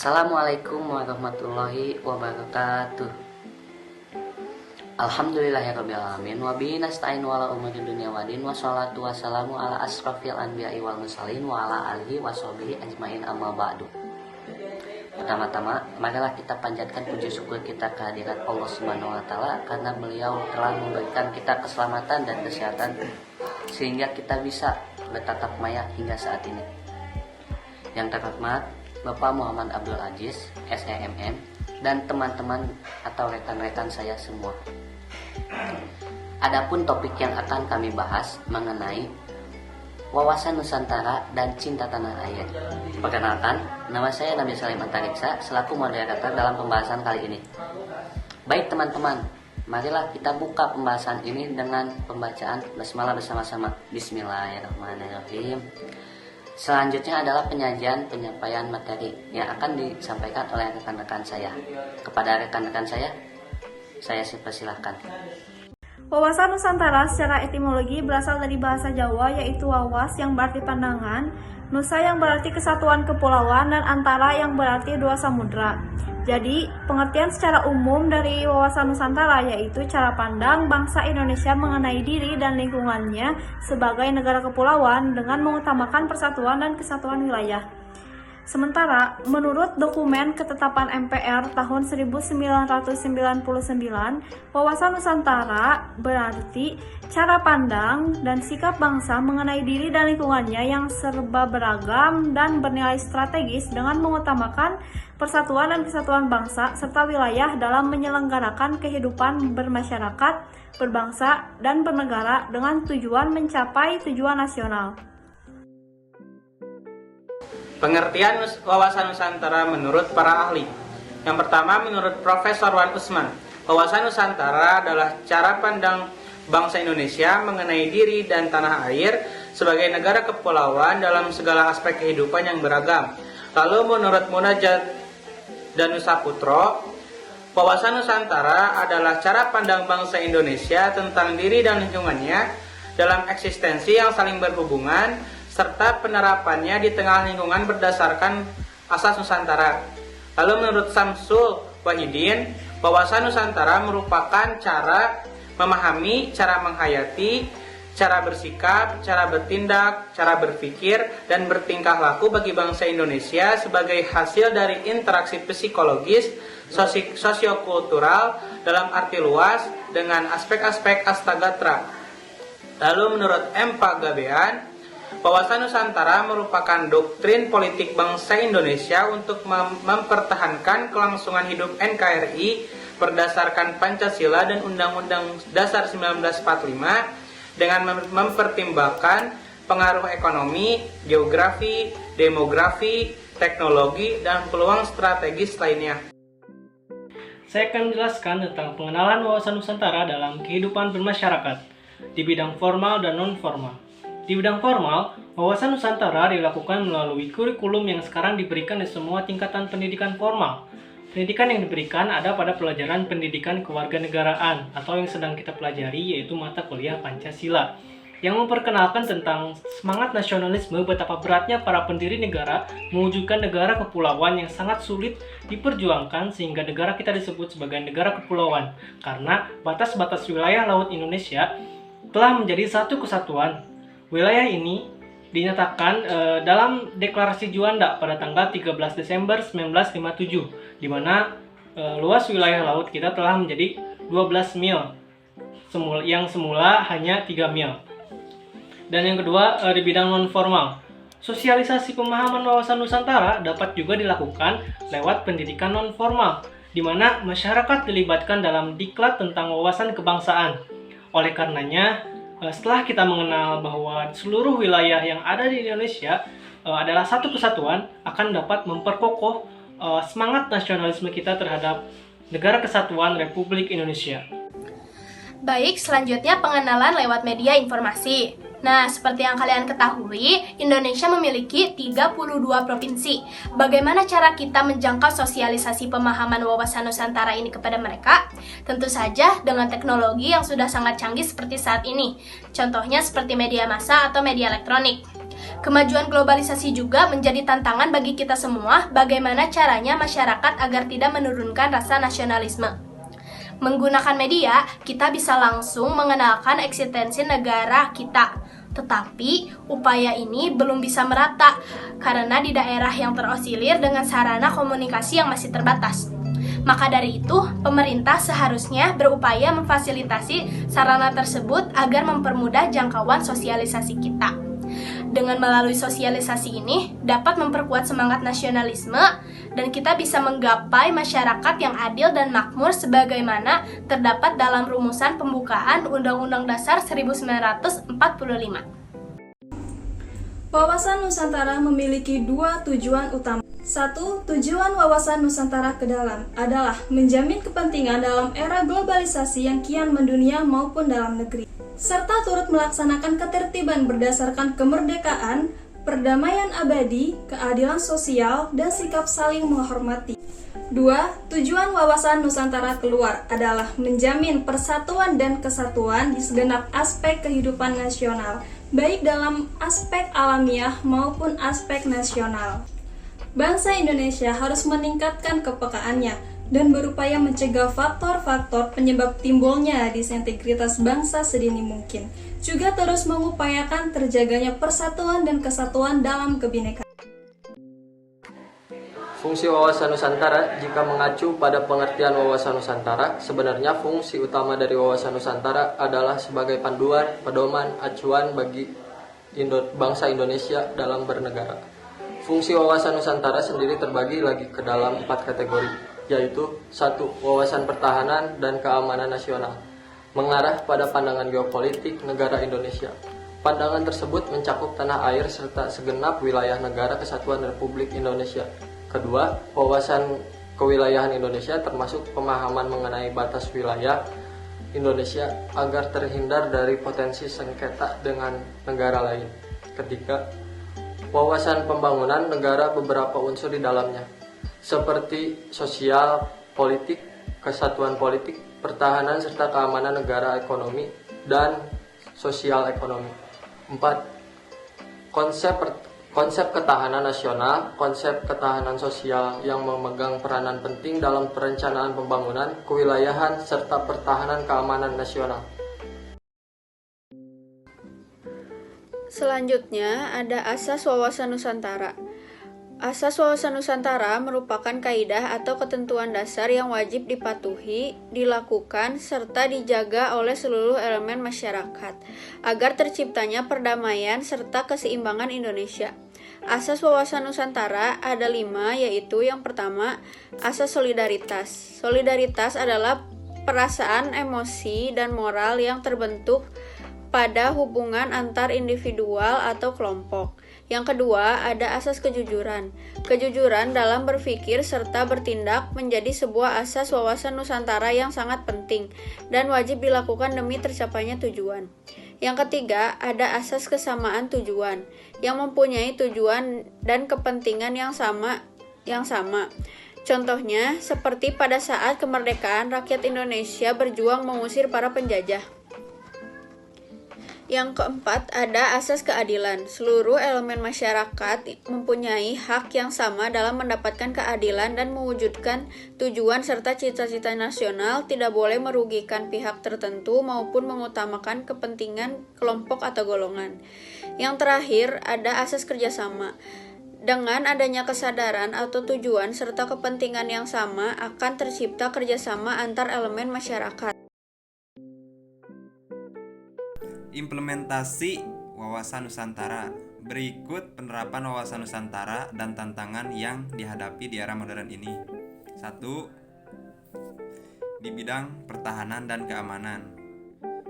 Assalamualaikum warahmatullahi wabarakatuh. Alhamdulillahirrabbilalamin. Wabihi nasta'in wala umuri dunia wadin. Wassalatu wassalamu ala asrafil anbiya'i wal mursalin wa ala alihi washabihi ajmain amma ba'du. Pertama-tama, marilah kita panjatkan puji syukur kita kehadirat Allah Subhanahu wa taala karena beliau telah memberikan kita keselamatan dan kesehatan sehingga kita bisa bertatap maya hingga saat ini. Yang terhormat Bapak Muhammad Abdul Aziz, SEMM, dan teman-teman atau rekan-rekan saya semua. Adapun topik yang akan kami bahas mengenai wawasan Nusantara dan cinta tanah air. Perkenalkan, nama saya Nabi Salim Antariksa selaku moderator dalam pembahasan kali ini. Baik teman-teman, marilah kita buka pembahasan ini dengan pembacaan basmalah bersama-sama. Bismillahirrahmanirrahim. Selanjutnya adalah penyampaian materi yang akan disampaikan oleh rekan-rekan saya. Kepada rekan-rekan saya persilahkan. Wawasan Nusantara secara etimologi berasal dari bahasa Jawa yaitu wawas yang berarti pandangan, nusa yang berarti kesatuan kepulauan, dan antara yang berarti dua samudra. Jadi, pengertian secara umum dari wawasan Nusantara yaitu cara pandang bangsa Indonesia mengenai diri dan lingkungannya sebagai negara kepulauan dengan mengutamakan persatuan dan kesatuan wilayah. Sementara, menurut dokumen ketetapan MPR tahun 1999, wawasan Nusantara berarti cara pandang dan sikap bangsa mengenai diri dan lingkungannya yang serba beragam dan bernilai strategis dengan mengutamakan persatuan dan kesatuan bangsa serta wilayah dalam menyelenggarakan kehidupan bermasyarakat, berbangsa, dan bernegara dengan tujuan mencapai tujuan nasional. Pengertian wawasan Nusantara menurut para ahli. Yang pertama, menurut Profesor Wan Usman, wawasan Nusantara adalah cara pandang bangsa Indonesia mengenai diri dan tanah air sebagai negara kepulauan dalam segala aspek kehidupan yang beragam. Lalu menurut Munajat Danusaputro, wawasan Nusantara adalah cara pandang bangsa Indonesia tentang diri dan lingkungannya dalam eksistensi yang saling berhubungan serta penerapannya di tengah lingkungan berdasarkan asas Nusantara. Lalu menurut Samsul Wahidin, wawasan Nusantara merupakan cara memahami, cara menghayati, cara bersikap, cara bertindak, cara berpikir, dan bertingkah laku bagi bangsa Indonesia sebagai hasil dari interaksi psikologis, sosiokultural dalam arti luas dengan aspek-aspek Astagatra. Lalu menurut M. Pagabean, wawasan Nusantara merupakan doktrin politik bangsa Indonesia untuk mempertahankan kelangsungan hidup NKRI berdasarkan Pancasila dan Undang-Undang Dasar 1945 dengan mempertimbangkan pengaruh ekonomi, geografi, demografi, teknologi, dan peluang strategis lainnya. Saya akan menjelaskan tentang pengenalan wawasan Nusantara dalam kehidupan bermasyarakat di bidang formal dan non-formal. Di bidang formal, wawasan Nusantara dilakukan melalui kurikulum yang sekarang diberikan di semua tingkatan pendidikan formal. Pendidikan yang diberikan ada pada pelajaran pendidikan kewarganegaraan atau yang sedang kita pelajari yaitu mata kuliah Pancasila yang memperkenalkan tentang semangat nasionalisme, betapa beratnya para pendiri negara mewujudkan negara kepulauan yang sangat sulit diperjuangkan sehingga negara kita disebut sebagai negara kepulauan karena batas-batas wilayah laut Indonesia telah menjadi satu kesatuan. Wilayah ini dinyatakan dalam Deklarasi Juanda pada tanggal 13 Desember 1957, di mana luas wilayah laut kita telah menjadi 12 mil, yang semula hanya 3 mil. Dan yang kedua, di bidang non-formal, sosialisasi pemahaman wawasan Nusantara dapat juga dilakukan lewat pendidikan non-formal, di mana masyarakat dilibatkan dalam diklat tentang wawasan kebangsaan. Oleh karenanya, setelah kita mengenal bahwa seluruh wilayah yang ada di Indonesia adalah satu kesatuan, akan dapat memperkokoh semangat nasionalisme kita terhadap Negara Kesatuan Republik Indonesia. Baik, selanjutnya pengenalan lewat media informasi. Nah, seperti yang kalian ketahui, Indonesia memiliki 32 provinsi. Bagaimana cara kita menjangkau sosialisasi pemahaman wawasan Nusantara ini kepada mereka? Tentu saja dengan teknologi yang sudah sangat canggih seperti saat ini. Contohnya seperti media massa atau media elektronik. Kemajuan globalisasi juga menjadi tantangan bagi kita semua, bagaimana caranya masyarakat agar tidak menurunkan rasa nasionalisme. Menggunakan media, kita bisa langsung mengenalkan eksistensi negara kita. Tetapi, upaya ini belum bisa merata karena di daerah yang terosilir dengan sarana komunikasi yang masih terbatas. Maka dari itu, pemerintah seharusnya berupaya memfasilitasi sarana tersebut agar mempermudah jangkauan sosialisasi kita. Dengan melalui sosialisasi ini, dapat memperkuat semangat nasionalisme dan kita bisa menggapai masyarakat yang adil dan makmur sebagaimana terdapat dalam rumusan pembukaan Undang-Undang Dasar 1945. Wawasan Nusantara memiliki dua tujuan utama. Satu, tujuan wawasan Nusantara ke dalam adalah menjamin kepentingan dalam era globalisasi yang kian mendunia maupun dalam negeri, serta turut melaksanakan ketertiban berdasarkan kemerdekaan, perdamaian abadi, keadilan sosial, dan sikap saling menghormati. Dua, tujuan wawasan Nusantara keluar adalah menjamin persatuan dan kesatuan di segenap aspek kehidupan nasional, baik dalam aspek alamiah maupun aspek nasional. Bangsa Indonesia harus meningkatkan kepekaannya dan berupaya mencegah faktor-faktor penyebab timbulnya disintegritas bangsa sedini mungkin. Juga terus mengupayakan terjaganya persatuan dan kesatuan dalam kebinekaan. Fungsi wawasan Nusantara, jika mengacu pada pengertian wawasan Nusantara, sebenarnya fungsi utama dari wawasan Nusantara adalah sebagai panduan, pedoman, acuan bagi bangsa Indonesia dalam bernegara. Fungsi wawasan Nusantara sendiri terbagi lagi ke dalam 4 kategori, yaitu 1. Wawasan pertahanan dan keamanan nasional, mengarah pada pandangan geopolitik negara Indonesia. Pandangan tersebut mencakup tanah air serta segenap wilayah negara kesatuan Republik Indonesia. Kedua, wawasan kewilayahan Indonesia termasuk pemahaman mengenai batas wilayah Indonesia agar terhindar dari potensi sengketa dengan negara lain. Ketiga, wawasan pembangunan negara beberapa unsur di dalamnya, seperti sosial, politik, kesatuan politik, pertahanan serta keamanan negara, ekonomi, dan sosial ekonomi. 4. Konsep ketahanan nasional, konsep ketahanan sosial yang memegang peranan penting dalam perencanaan pembangunan, kewilayahan, serta pertahanan keamanan nasional. Selanjutnya ada Asas Wawasan Nusantara. Asas Wawasan Nusantara merupakan kaidah atau ketentuan dasar yang wajib dipatuhi, dilakukan, serta dijaga oleh seluruh elemen masyarakat agar terciptanya perdamaian serta keseimbangan Indonesia. Asas Wawasan Nusantara ada 5, yaitu yang pertama, asas solidaritas. Solidaritas adalah perasaan, emosi, dan moral yang terbentuk pada hubungan antar individual atau kelompok. Yang kedua, ada asas kejujuran. Kejujuran dalam berpikir serta bertindak menjadi sebuah asas wawasan Nusantara yang sangat penting dan wajib dilakukan demi tercapainya tujuan. Yang ketiga, ada asas kesamaan tujuan yang mempunyai tujuan dan kepentingan yang sama. Contohnya, seperti pada saat kemerdekaan rakyat Indonesia berjuang mengusir para penjajah. Yang keempat, ada asas keadilan. Seluruh elemen masyarakat mempunyai hak yang sama dalam mendapatkan keadilan dan mewujudkan tujuan serta cita-cita nasional, tidak boleh merugikan pihak tertentu maupun mengutamakan kepentingan kelompok atau golongan. Yang terakhir, ada asas kerjasama. Dengan adanya kesadaran atau tujuan serta kepentingan yang sama, akan tercipta kerjasama antar elemen masyarakat. Implementasi wawasan Nusantara. Berikut penerapan wawasan Nusantara dan tantangan yang dihadapi di era modern ini. 1. Di bidang pertahanan dan keamanan.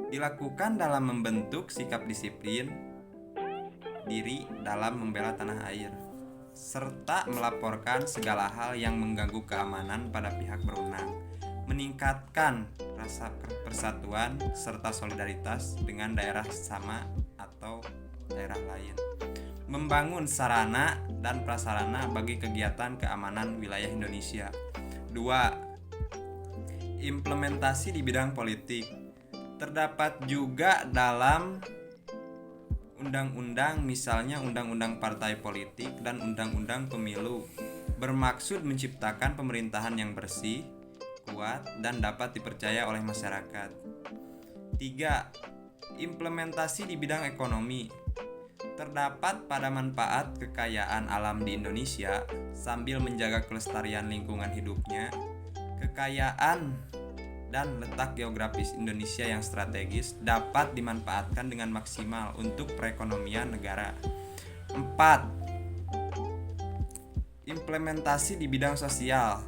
Dilakukan dalam membentuk sikap disiplin diri dalam membela tanah air, serta melaporkan segala hal yang mengganggu keamanan pada pihak berwenang. Meningkatkan rasa persatuan serta solidaritas dengan daerah sama atau daerah lain. Membangun sarana dan prasarana bagi kegiatan keamanan wilayah Indonesia. 2. Implementasi di bidang politik. Terdapat juga dalam undang-undang, misalnya undang-undang partai politik dan undang-undang pemilu, bermaksud menciptakan pemerintahan yang bersih, kuat, dan dapat dipercaya oleh masyarakat. 3. Implementasi di bidang ekonomi. Terdapat pada manfaat kekayaan alam di Indonesia sambil menjaga kelestarian lingkungan hidupnya, kekayaan dan letak geografis Indonesia yang strategis dapat dimanfaatkan dengan maksimal untuk perekonomian negara. 4. Implementasi di bidang sosial.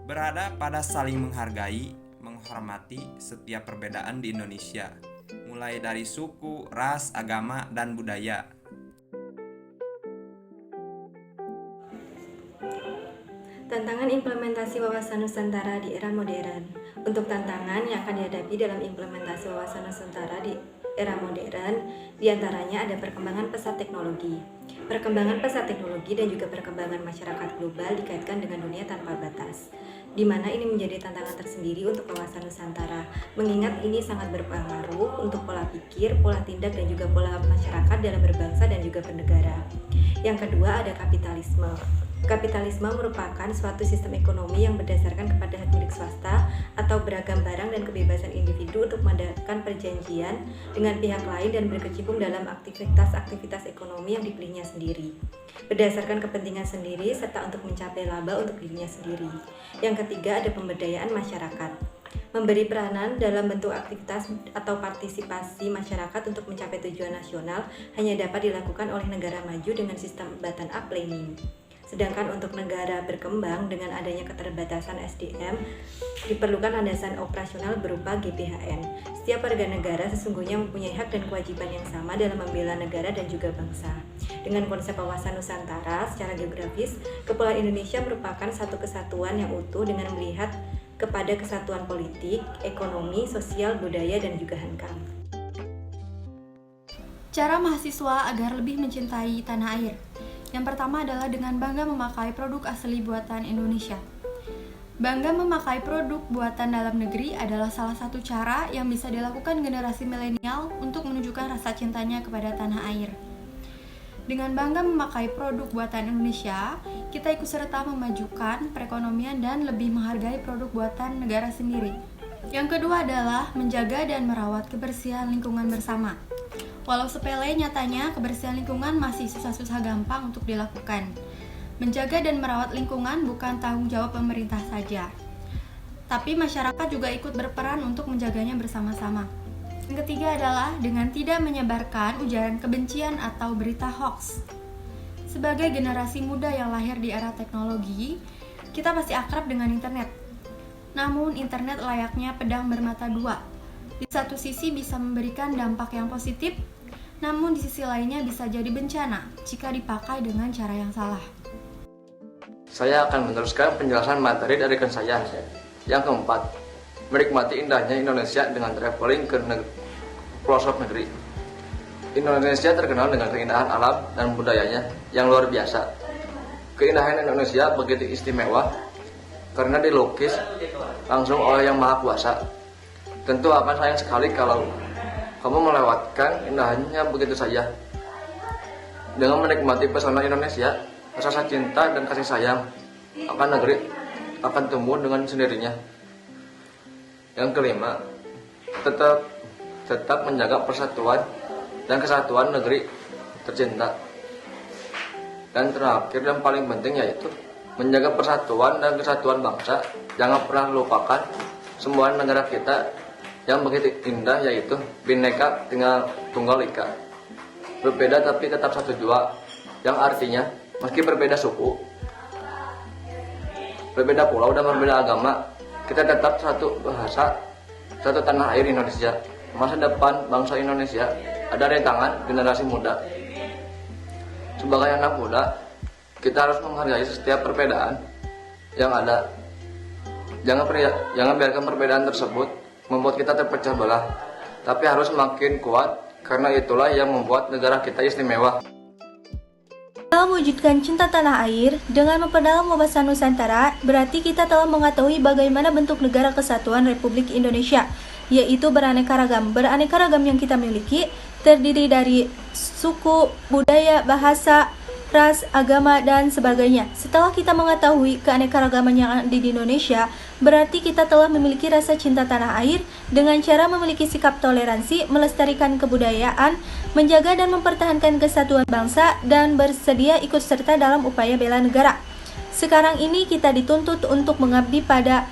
Berada pada saling menghargai, menghormati setiap perbedaan di Indonesia, mulai dari suku, ras, agama, dan budaya. Tantangan implementasi wawasan Nusantara di era modern. Untuk tantangan yang akan dihadapi dalam implementasi wawasan Nusantara di era modern, diantaranya ada perkembangan pesat teknologi. Perkembangan pesat teknologi dan juga perkembangan masyarakat global dikaitkan dengan dunia tanpa batas, di mana ini menjadi tantangan tersendiri untuk wawasan Nusantara, mengingat ini sangat berpengaruh untuk pola pikir, pola tindak, dan juga pola masyarakat dalam berbangsa dan juga bernegara. Yang kedua ada kapitalisme. Kapitalisme merupakan suatu sistem ekonomi yang berdasarkan kepada hak milik swasta atau beragam barang dan kebebasan individu untuk mengadakan perjanjian dengan pihak lain dan berkecimpung dalam aktivitas-aktivitas ekonomi yang dipilihnya sendiri, berdasarkan kepentingan sendiri serta untuk mencapai laba untuk dirinya sendiri. Yang ketiga ada pemberdayaan masyarakat. Memberi peranan dalam bentuk aktivitas atau partisipasi masyarakat untuk mencapai tujuan nasional hanya dapat dilakukan oleh negara maju dengan sistem bottom-up planning. Sedangkan untuk negara berkembang dengan adanya keterbatasan SDM, diperlukan landasan operasional berupa GPHN. Setiap warga negara sesungguhnya mempunyai hak dan kewajiban yang sama dalam membela negara dan juga bangsa. Dengan konsep wawasan Nusantara secara geografis, Kepulauan Indonesia merupakan satu kesatuan yang utuh dengan melihat kepada kesatuan politik, ekonomi, sosial, budaya, dan juga hankam. Cara mahasiswa agar lebih mencintai tanah air. Yang pertama adalah dengan bangga memakai produk asli buatan Indonesia. Bangga memakai produk buatan dalam negeri adalah salah satu cara yang bisa dilakukan generasi milenial untuk menunjukkan rasa cintanya kepada tanah air. Dengan bangga memakai produk buatan Indonesia, kita ikut serta memajukan perekonomian dan lebih menghargai produk buatan negara sendiri. Yang kedua adalah menjaga dan merawat kebersihan lingkungan bersama. Walau sepele, nyatanya kebersihan lingkungan masih susah-susah gampang untuk dilakukan. Menjaga dan merawat lingkungan bukan tanggung jawab pemerintah saja, tapi masyarakat juga ikut berperan untuk menjaganya bersama-sama. Yang ketiga adalah dengan tidak menyebarkan ujaran kebencian atau berita hoax. Sebagai generasi muda yang lahir di era teknologi, kita pasti akrab dengan internet. Namun internet layaknya pedang bermata dua. Di satu sisi bisa memberikan dampak yang positif, namun di sisi lainnya bisa jadi bencana jika dipakai dengan cara yang salah. Saya akan meneruskan penjelasan materi dari rekan saya. Yang keempat, menikmati indahnya Indonesia dengan traveling ke pelosok negeri. Indonesia terkenal dengan keindahan alam dan budayanya yang luar biasa. Keindahan Indonesia begitu istimewa karena dilukis langsung oleh Yang Maha Kuasa. Tentu akan sayang sekali kalau kamu melewatkan indahannya begitu saja. Dengan menikmati pesona Indonesia, rasa cinta dan kasih sayang akan negeri akan tumbuh dengan sendirinya. Yang kelima, tetap menjaga persatuan dan kesatuan negeri tercinta. Dan terakhir dan paling penting yaitu menjaga persatuan dan kesatuan bangsa. Jangan pernah lupakan semua negara kita yang begitu indah, yaitu Bhinneka Tunggal Ika. Berbeda tapi tetap satu jua, yang artinya meski berbeda suku, berbeda pulau dan berbeda agama, kita tetap satu bahasa, satu tanah air Indonesia. Masa depan bangsa Indonesia ada di tangan generasi muda. Sebagai anak muda, kita harus menghargai setiap perbedaan yang ada. Jangan biarkan perbedaan tersebut membuat kita terpecah belah, tapi harus semakin kuat karena itulah yang membuat negara kita istimewa. Dalam mewujudkan cinta tanah air, dengan memperdalam wawasan Nusantara, berarti kita telah mengetahui bagaimana bentuk negara kesatuan Republik Indonesia, yaitu beraneka ragam. Beraneka ragam yang kita miliki terdiri dari suku, budaya, bahasa, ras, agama, dan sebagainya. Setelah kita mengetahui keanekaragaman yang ada di Indonesia, berarti kita telah memiliki rasa cinta tanah air dengan cara memiliki sikap toleransi, melestarikan kebudayaan, menjaga dan mempertahankan kesatuan bangsa, dan bersedia ikut serta dalam upaya bela negara. Sekarang ini kita dituntut untuk mengabdi pada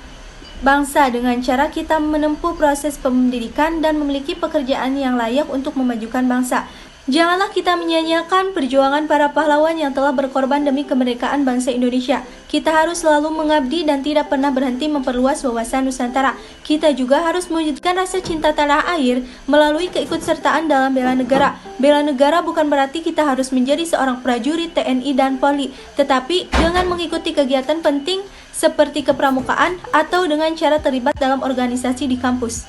bangsa dengan cara kita menempuh proses pendidikan dan memiliki pekerjaan yang layak untuk memajukan bangsa. Janganlah kita menyia-nyiakan perjuangan para pahlawan yang telah berkorban demi kemerdekaan bangsa Indonesia. Kita harus selalu mengabdi dan tidak pernah berhenti memperluas wawasan Nusantara. Kita juga harus mewujudkan rasa cinta tanah air melalui keikutsertaan dalam bela negara. Bela negara bukan berarti kita harus menjadi seorang prajurit TNI dan Polri, tetapi dengan mengikuti kegiatan penting seperti kepramukaan atau dengan cara terlibat dalam organisasi di kampus.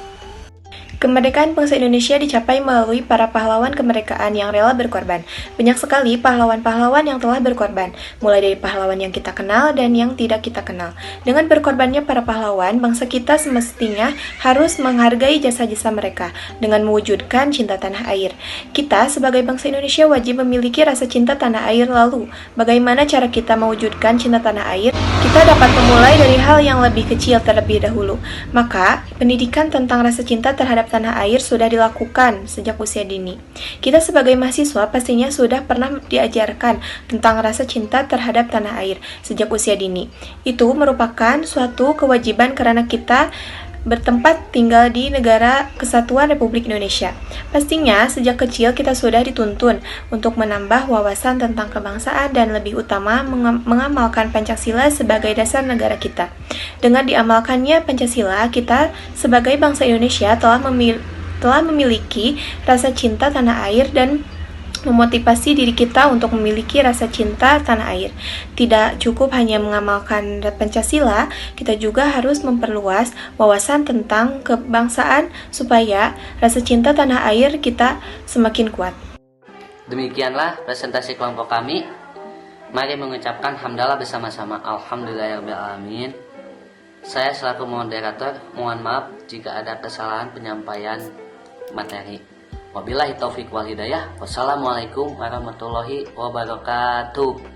Kemerdekaan bangsa Indonesia dicapai melalui para pahlawan kemerdekaan yang rela berkorban. Banyak sekali pahlawan-pahlawan yang telah berkorban, mulai dari pahlawan yang kita kenal dan yang tidak kita kenal. Dengan berkorbannya para pahlawan, bangsa kita semestinya harus menghargai jasa-jasa mereka dengan mewujudkan cinta tanah air. Kita sebagai bangsa Indonesia wajib memiliki rasa cinta tanah air. Lalu, bagaimana cara kita mewujudkan cinta tanah air? Kita dapat memulai dari hal yang lebih kecil terlebih dahulu. Maka, pendidikan tentang rasa cinta terhadap tanah air sudah dilakukan sejak usia dini. Kita sebagai mahasiswa pastinya sudah pernah diajarkan tentang rasa cinta terhadap tanah air sejak usia dini. Itu merupakan suatu kewajiban karena kita bertempat tinggal di negara kesatuan Republik Indonesia. Pastinya sejak kecil kita sudah dituntun untuk menambah wawasan tentang kebangsaan dan lebih utama mengamalkan Pancasila sebagai dasar negara kita. Dengan diamalkannya Pancasila, kita sebagai bangsa Indonesia telah memiliki rasa cinta tanah air dan memotivasi diri kita untuk memiliki rasa cinta tanah air. Tidak cukup hanya mengamalkan Pancasila, kita juga harus memperluas wawasan tentang kebangsaan supaya rasa cinta tanah air kita semakin kuat. Demikianlah presentasi kelompok kami. Mari mengucapkan hamdalah bersama-sama. Alhamdulillahirrahmanirrahim. Saya selaku moderator, mohon maaf jika ada kesalahan penyampaian materi. Wabillahi taufik wal hidayah. Wassalamualaikum warahmatullahi wabarakatuh.